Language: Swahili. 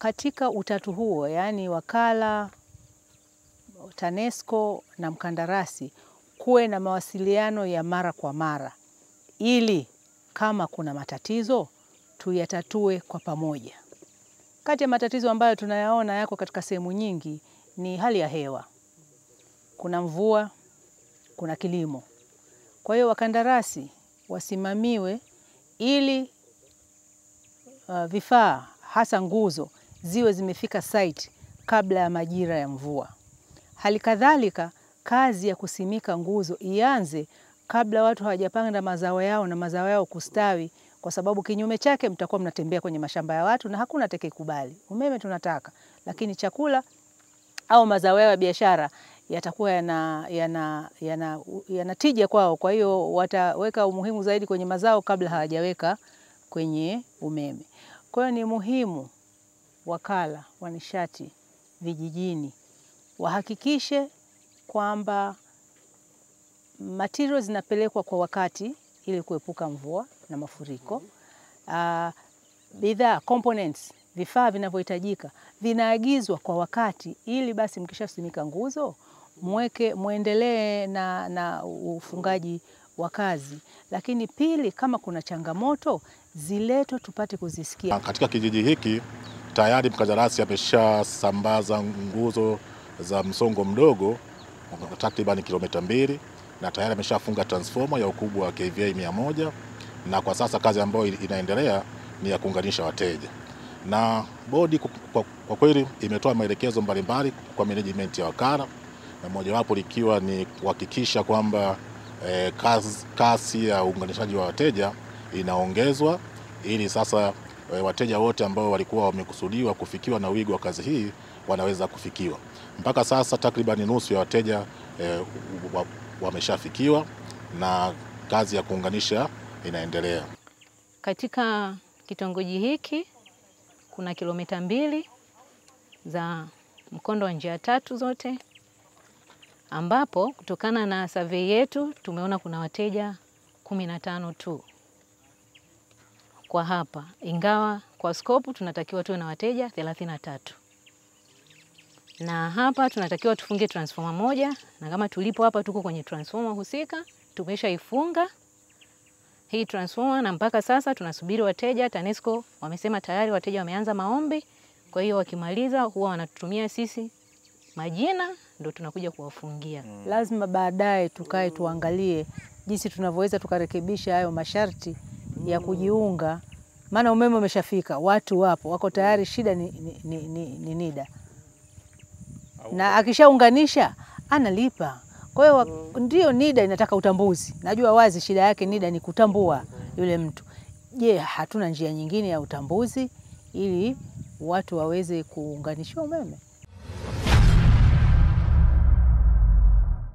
katika utatu huo, yani wakala, TANESCO na mkandarasi, kuwe na mawasiliano ya mara kwa mara ili kama kuna matatizo tuyatatue kwa pamoja. Kati ya matatizo ambayo tunayaona yako katika sehemu nyingi ni hali ya hewa. Kuna mvua, kuna kilimo. Kwa hiyo wakandarasi wasimamiwe ili vifaa hasa nguzo ziwe zimefika site kabla ya majira ya mvua. Hali kadhalika kazi ya kusimika nguzo ianze kabla watu hawajapanda mazao yao na mazao yao kustawi, kwa sababu kinyume chake mtakuwa mnatembea kwenye mashamba ya watu na hakuna atakayekubali. Umeme tunataka, lakini chakula au mazao yao ya biashara yatakuwa yana tija kwao. Kwa hiyo wataweka umuhimu zaidi kwenye mazao kabla hawajaweka kwenye umeme. Kwa hiyo ni muhimu wakala wa nishati vijijini wahakikishe kwamba materials zinapelekwa kwa wakati ili kuepuka mvua na mafuriko. Bidhaa, components, vifaa vinavyohitajika vinaagizwa kwa wakati ili basi mkishasimika nguzo muendelee na ufungaji wa kazi. Lakini pili, kama kuna changamoto ziletwe tupate kuzisikia. Katika kijiji hiki tayari mkandarasi ameshasambaza nguzo za msongo mdogo takriban kilomita 2 na tayari ameshafunga transformer ya ukubwa wa kVA 100, na kwa sasa kazi ambayo inaendelea ni ya kuunganisha wateja. Na bodi kwa kweli imetoa maelekezo mbalimbali kwa management ya wakala, na mojawapo likiwa ni kuhakikisha kwamba kasi ya uunganishaji wa wateja inaongezwa ili sasa wateja wote ambao walikuwa wamekusudiwa kufikiwa na wigo wa kazi hii wanaweza kufikiwa. Mpaka sasa takriban nusu ya wateja wameshafikiwa na kazi ya kuunganisha inaendelea. Katika kitongoji hiki kuna kilomita 2 za mkondo wa njia 3 zote, ambapo kutokana na survey yetu tumeona kuna wateja 15 tu kwa hapa, ingawa kwa scope tunatakiwa tuwe na wateja 33. Na hapa tunatakiwa tufunge transformer moja, na kama tulipo hapa tuko kwenye transformer husika, tumeshaifunga hii transformer na mpaka sasa tunasubiri wateja. TANESCO wamesema tayari wateja wameanza maombi, kwa hiyo wakimaliza huwa wanatutumia sisi majina ndio tunakuja kuwafungia. Lazima baadaye tukae tuangalie jinsi tunavyoweza tukarekebisha hayo masharti ya kujiunga, maana umeme umeshafika, watu wapo, wako tayari, shida ni NIDA. Na akishaunganisha analipa. Kwa hiyo ndio NIDA inataka utambuzi. Najua wazi shida yake NIDA ni kutambua yule mtu. Je, hatuna njia nyingine ya utambuzi ili watu waweze kuunganishiwa umeme?